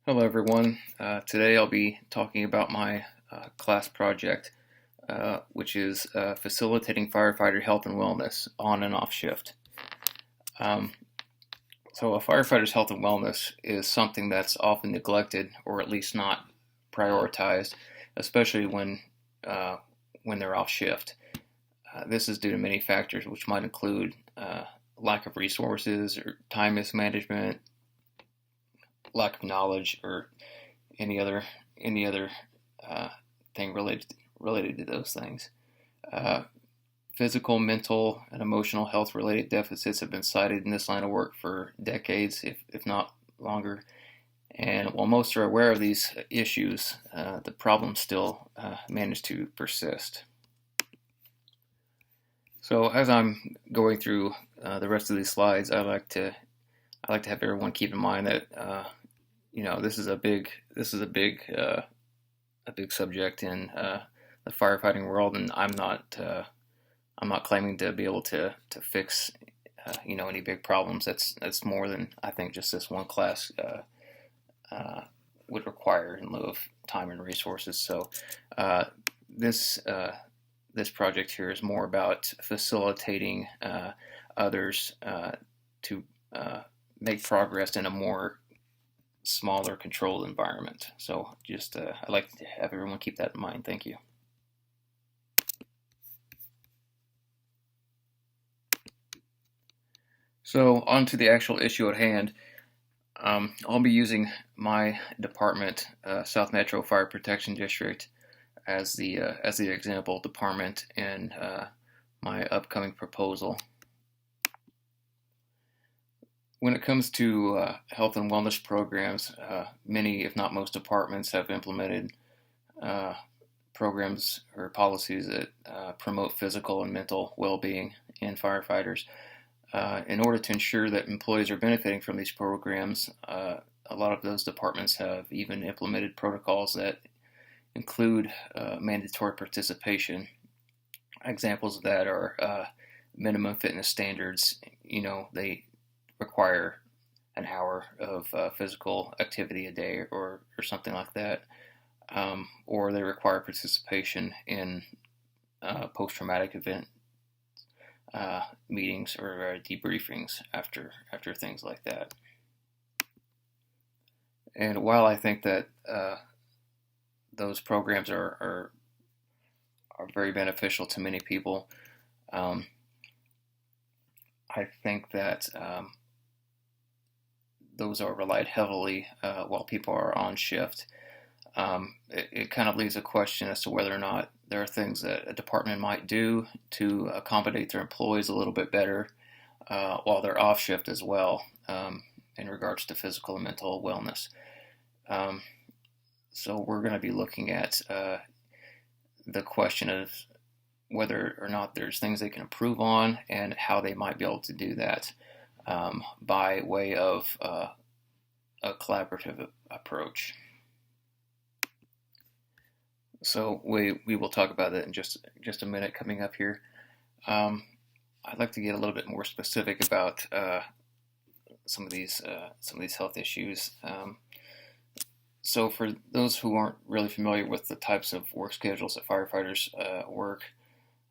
Hello, everyone. Today I'll be talking about my class project, which is facilitating firefighter health and wellness on and off shift. Um, so, a firefighter's health and wellness is something that's often neglected or at least not prioritized, especially uh, when they're off shift. This is due to many factors, which might include lack of resources or time mismanagement, lack of knowledge, or any other any other uh, thing related to those things. Uh, Physical, mental, and emotional health related deficits have been cited in this line of work for decades, if not longer. And while most are aware of these issues, the problems still manage to persist. So as I'm going through the rest of these slides, I like to have everyone keep in mind that this is a big subject in the firefighting world, and I'm not claiming to be able to fix any big problems. That's more than I think just this one class uh, would require in lieu of time and resources. So uh, this this project here is more about facilitating others to make progress in a more smaller, controlled environment. So just I'd like to have everyone keep that in mind. Thank you. So on to the actual issue at hand. I'll be using my department, South Metro Fire Protection District, as the example department in my upcoming proposal. When it comes to health and wellness programs, many, if not most, departments have implemented uh, programs or policies that promote physical and mental well-being in firefighters. In order to ensure that employees are benefiting from these programs, a lot of those departments have even implemented protocols that include mandatory participation. Examples of that are minimum fitness standards. They require an hour of physical activity a day or something like that. Or they require participation in post-traumatic event meetings or debriefings after things like that. And while I think that those programs are very beneficial to many people, um, I think that those are relied heavily while people are on shift. It kind of leaves a question as to whether or not there are things that a department might do to accommodate their employees a little bit better while they're off shift as well, in regards to physical and mental wellness. Um, so we're going to be looking at the question of whether or not there's things they can improve on and how they might be able to do that by way of a collaborative approach. So we will talk about that in just a minute coming up here. Um, I'd like to get a little bit more specific about some of these health issues. So for those who aren't really familiar with the types of work schedules that firefighters work,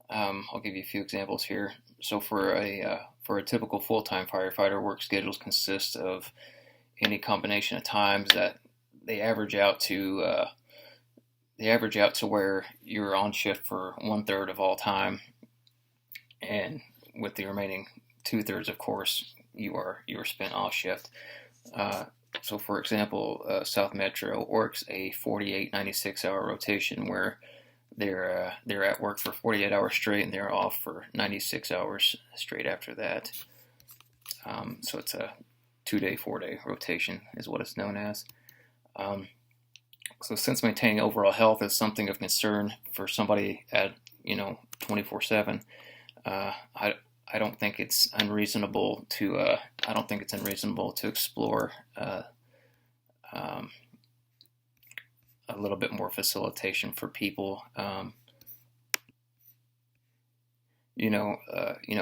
I'll give you a few examples here. So for a typical full-time firefighter, work schedules consist of any combination of times that they average out to where you're on shift for 1/3 of all time, and with the remaining 2/3, of course, you are spent off shift. Uh, so, for example, South Metro works a 48-96 hour rotation where they're at work for 48 hours straight and they're off for 96 hours straight after that. So it's a 2-day, 4-day rotation is what it's known as. Um, so since maintaining overall health is something of concern for somebody at 24/7, I don't think it's unreasonable to explore um, a little bit more facilitation for people.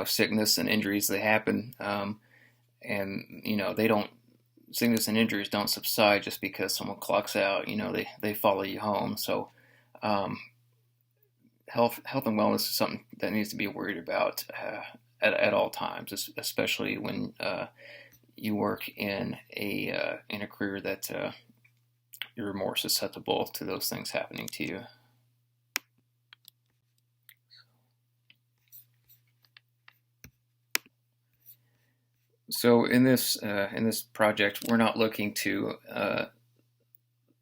Sickness and injuries, they happen, and they don't sickness and injuries don't subside just because someone clocks out. They follow you home. So um, health and wellness is something that needs to be worried about at all times, especially when you work in a career that you're more susceptible to those things happening to you. So in this project, we're not looking to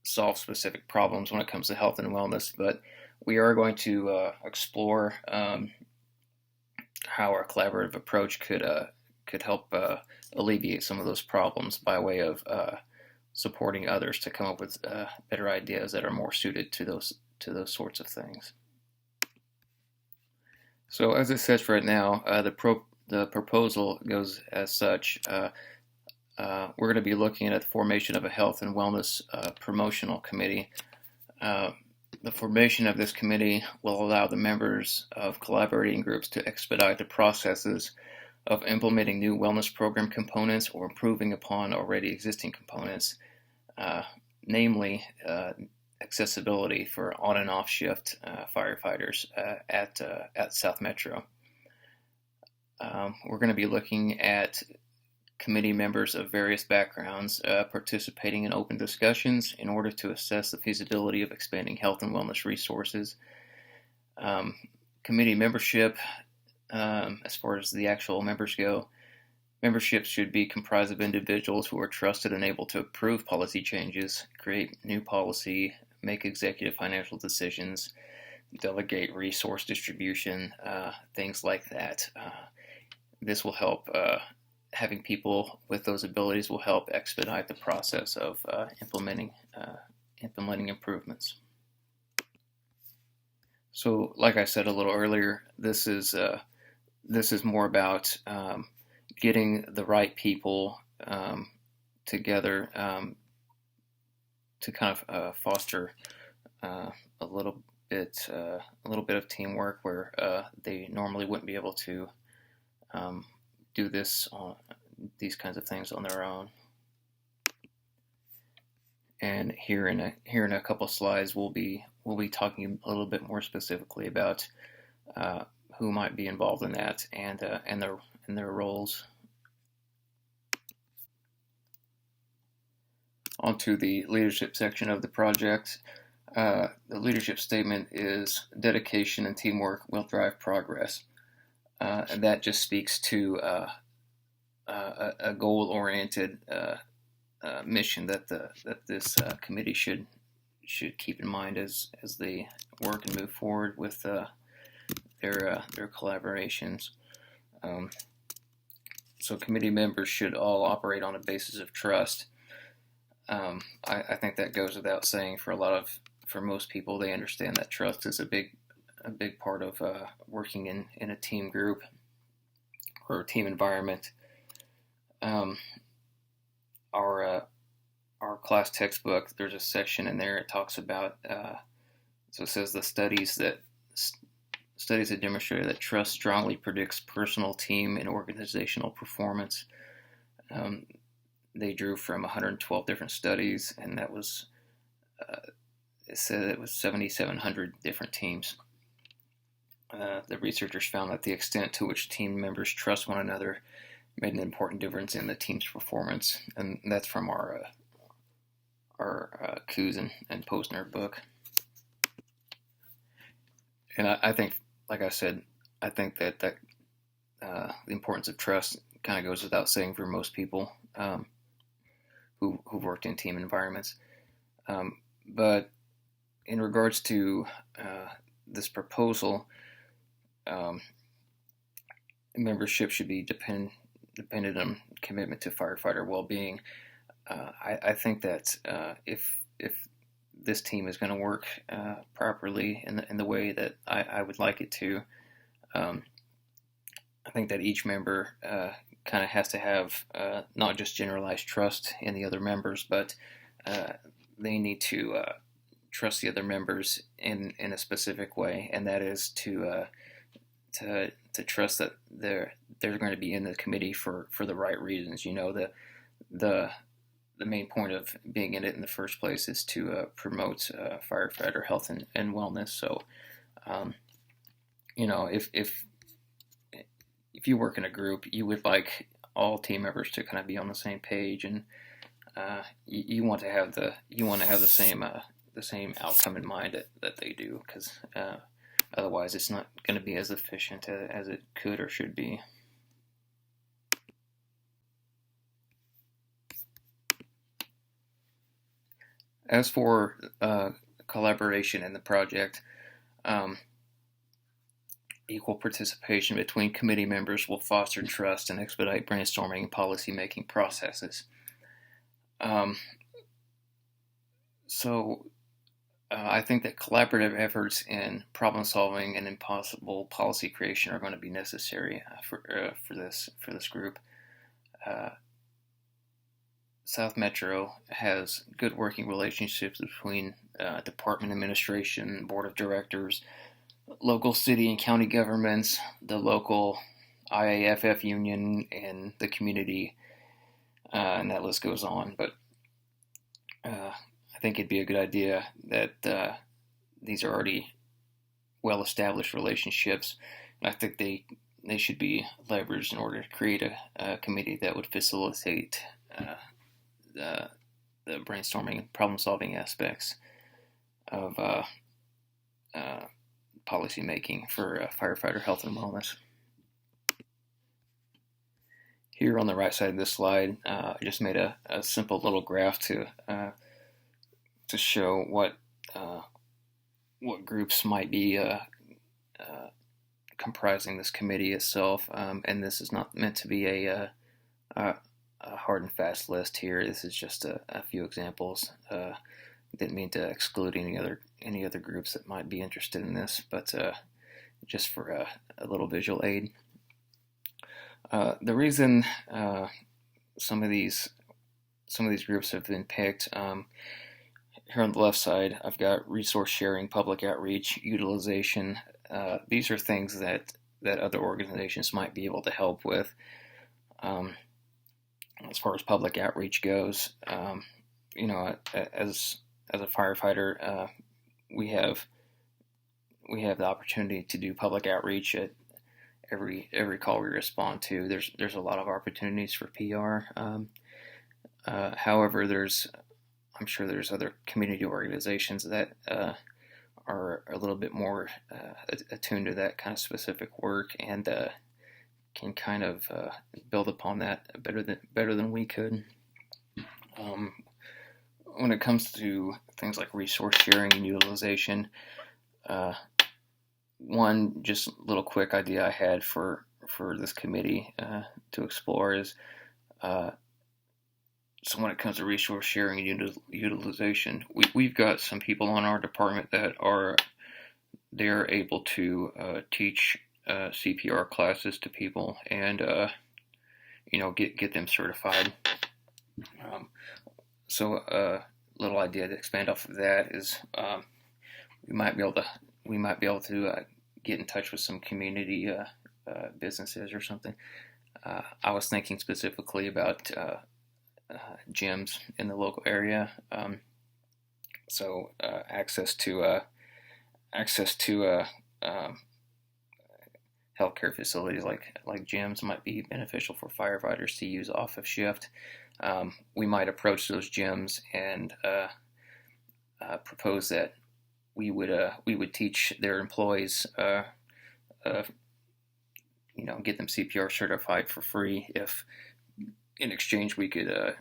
solve specific problems when it comes to health and wellness, but we are going to explore how our collaborative approach could help alleviate some of those problems by way of supporting others to come up with better ideas that are more suited to those sorts of things. So as it says right now, the proposal goes as such. We're going to be looking at the formation of a health and wellness promotional committee. Uh, the formation of this committee will allow the members of collaborating groups to expedite the processes of implementing new wellness program components or improving upon already existing components, namely accessibility for on and off shift firefighters at South Metro. We're going to be looking at committee members of various backgrounds participating in open discussions in order to assess the feasibility of expanding health and wellness resources. Committee membership, as far as the actual members go, membership should be comprised of individuals who are trusted and able to approve policy changes, create new policy, make executive financial decisions, delegate resource distribution, things like that. This will help. Having people with those abilities will help expedite the process of implementing improvements. So, like I said a little earlier, this is more about getting the right people together to kind of foster a little bit of teamwork where they normally wouldn't be able to do these kinds of things on their own. And here in a couple slides, we'll be talking a little bit more specifically about who might be involved in that and their roles. Onto the leadership section of the project. The leadership statement is dedication and teamwork will drive progress. And that just speaks to a goal-oriented mission that this committee should keep in mind as they work and move forward with their collaborations. So committee members should all operate on a basis of trust. I think that goes without saying. For most people, they understand that trust is a big part of working in a team group or a team environment. Our class textbook, there's a section in there. It talks about so it says the studies have demonstrated that trust strongly predicts personal, team, and organizational performance. They drew from 112 different studies, and that was it said it was 7,700 different teams. The researchers found that the extent to which team members trust one another made an important difference in the team's performance, and that's from our Coos and Posner book. And I think, like I said, I think that the importance of trust kind of goes without saying for most people who've worked in team environments. But in regards to this proposal, membership should be dependent on commitment to firefighter well-being. I think that if this team is going to work properly in the way that I would like it to, I think that each member kind of has to have not just generalized trust in the other members, but they need to trust the other members in a specific way, and that is to trust that they're going to be in the committee for the right reasons. You know, the main point of being in it in the first place is to promote firefighter health and wellness. So, um, if you work in a group, you would like all team members to kind of be on the same page, and you want to have the same outcome in mind that they do, because otherwise it's not going to be as efficient as it could or should be. As for collaboration in the project, um, equal participation between committee members will foster trust and expedite brainstorming and policy-making processes. Um, so I think that collaborative efforts in problem solving and impossible policy creation are going to be necessary for this group. Uh, South Metro has good working relationships between department administration, board of directors, local city and county governments, the local IAFF union, and the community, and that list goes on. But I think it'd be a good idea that these are already well-established relationships. And I think they should be leveraged in order to create a committee that would facilitate the brainstorming and problem-solving aspects of policy making for firefighter health and wellness. Here on the right side of this slide, I just made a simple little graph to show what groups might be comprising this committee itself, and this is not meant to be a hard and fast list here. This is just a few examples. Didn't mean to exclude any other groups that might be interested in this, but just for a little visual aid. The reason some of these groups have been picked, here on the left side, I've got resource sharing, public outreach, utilization. These are things that other organizations might be able to help with. As far as public outreach goes, as a firefighter, we have the opportunity to do public outreach at every call we respond to. There's a lot of opportunities for PR. However, I'm sure there's other community organizations that are a little bit more attuned to that kind of specific work and can kind of build upon that better than we could. When it comes to things like resource sharing and utilization, one just little quick idea I had for this committee to explore is, so when it comes to resource sharing and utilization, we've got some people on our department that they're able to teach CPR classes to people and get them certified. So a little idea to expand off of that is we might be able to get in touch with some community businesses or something. I was thinking specifically about gyms in the local area. So access to healthcare facilities like gyms might be beneficial for firefighters to use off of shift. We might approach those gyms and propose that we would teach their employees, get them CPR certified for free. If in exchange we could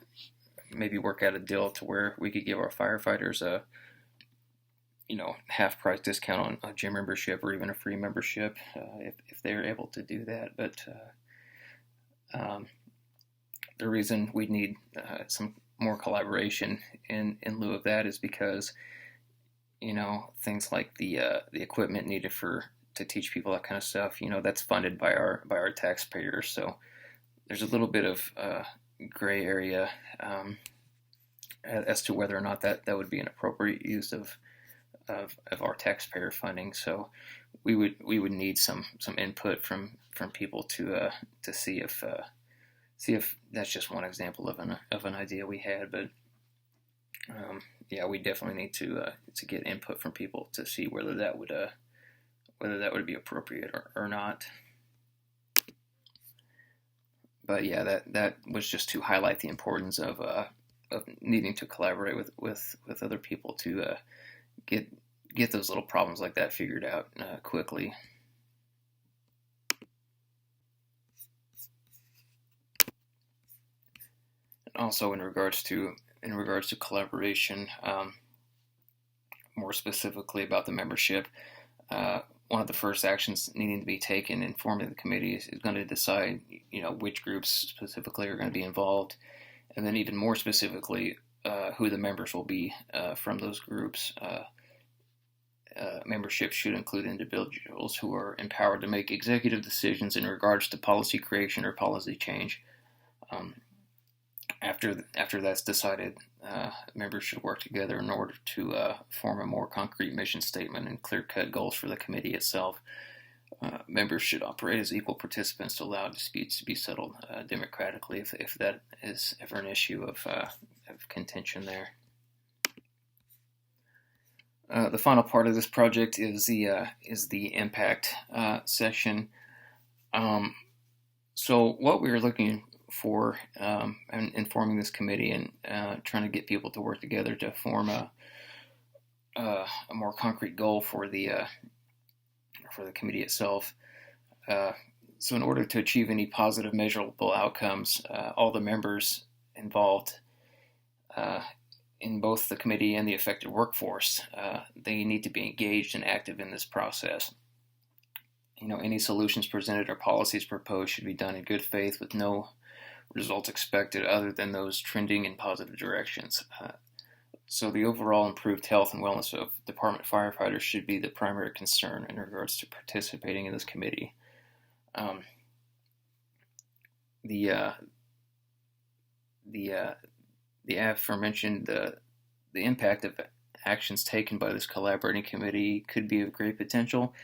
maybe work out a deal to where we could give our firefighters a half price discount on a gym membership or even a free membership if they're able to do that. But the reason we need some more collaboration in lieu of that is because things like the equipment needed to teach people that kind of stuff, that's funded by our taxpayers. So there's a little bit of gray area as to whether or not that would be an appropriate use of our taxpayer funding. So we would need some input from people to see if see if that's just one example of an idea we had. But yeah, we definitely need to get input from people to see whether that would be appropriate or not. But yeah, that was just to highlight the importance of needing to collaborate with other people to get those little problems like that figured out quickly. Also, in regards to collaboration, more specifically about the membership, one of the first actions needing to be taken in forming the committee is going to decide, which groups specifically are going to be involved, and then even more specifically, who the members will be from those groups. Membership should include individuals who are empowered to make executive decisions in regards to policy creation or policy change. After that's decided, members should work together in order to form a more concrete mission statement and clear-cut goals for the committee itself. Members should operate as equal participants to allow disputes to be settled democratically if that is ever an issue of contention there. The final part of this project is the impact section. So what we were looking for in forming this committee and trying to get people to work together to form a more concrete goal for the committee itself. So in order to achieve any positive measurable outcomes, all the members involved in both the committee and the affected workforce, they need to be engaged and active in this process. Any solutions presented or policies proposed should be done in good faith with no results expected other than those trending in positive directions. So the overall improved health and wellness of department firefighters should be the primary concern in regards to participating in this committee. The aforementioned the impact of actions taken by this collaborating committee could be of great potential.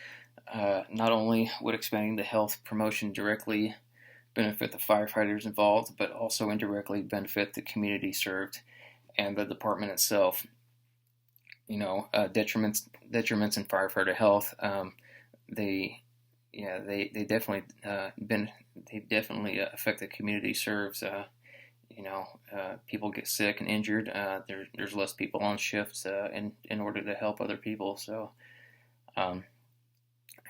Not only would expanding the health promotion directly benefit the firefighters involved, but also indirectly benefit the community served and the department itself. Detriments in firefighter health. They definitely affect the community serves. People get sick and injured. There's less people on shifts in order to help other people. So, and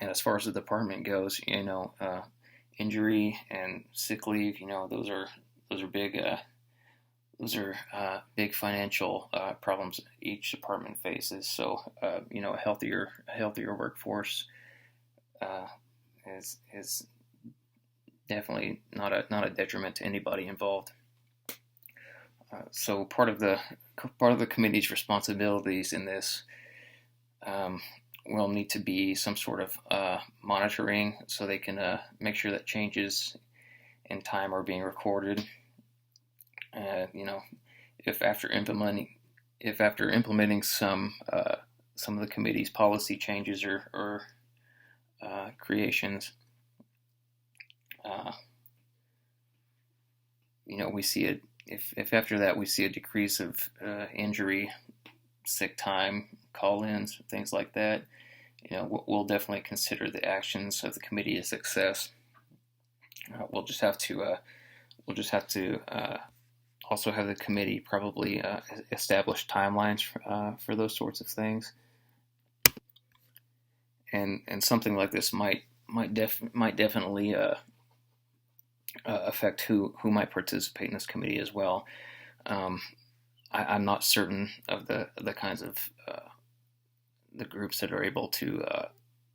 as far as the department goes, injury and sick leave, those are big. Those are big financial problems each department faces. So, a healthier workforce is definitely not a detriment to anybody involved. So part of the committee's responsibilities in this will need to be some sort of monitoring, so they can make sure that changes in time are being recorded. If after implementing some of the committee's policy changes or creations, we see it. If after that we see a decrease of injury, sick time, call-ins, things like that, we'll definitely consider the actions of the committee a success. We'll just have to also have the committee probably establish timelines for those sorts of things, and something like this might definitely affect who might participate in this committee as well. I'm not certain of the kinds of the groups that are able to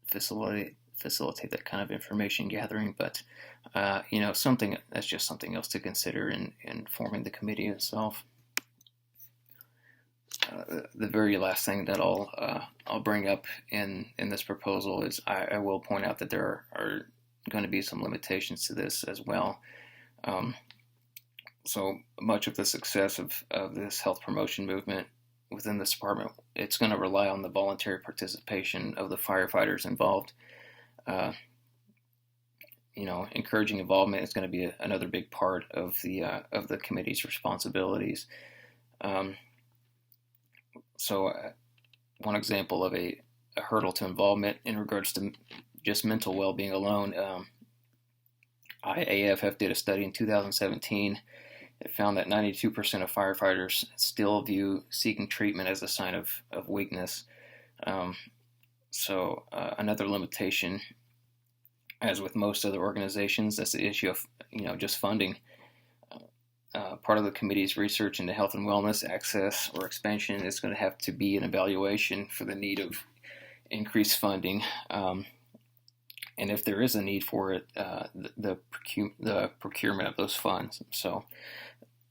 facilitate that kind of information gathering, but that's just something else to consider in forming the committee itself. The very last thing that I'll bring up in this proposal is I will point out that there are going to be some limitations to this as well. So much of the success of this health promotion movement within this department, it's going to rely on the voluntary participation of the firefighters involved. encouraging involvement is going to be another big part of the committee's responsibilities. Um, so, one example of a hurdle to involvement in regards to just mental well-being alone, IAFF did a study in 2017. It found that 92% of firefighters still view seeking treatment as a sign of weakness. Um, Another limitation, as with most other organizations, that's the issue of just funding. Part of the committee's research into health and wellness access or expansion is going to have to be an evaluation for the need of increased funding, and if there is a need for it, the procurement of those funds. So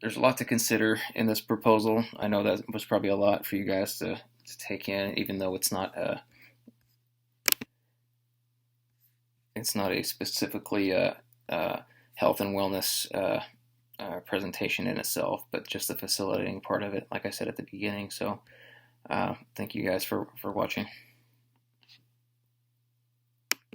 there's a lot to consider in this proposal. I know that was probably a lot for you guys to take in, even though it's not a specifically health and wellness presentation in itself, but just the facilitating part of it, like I said at the beginning. So thank you guys for watching.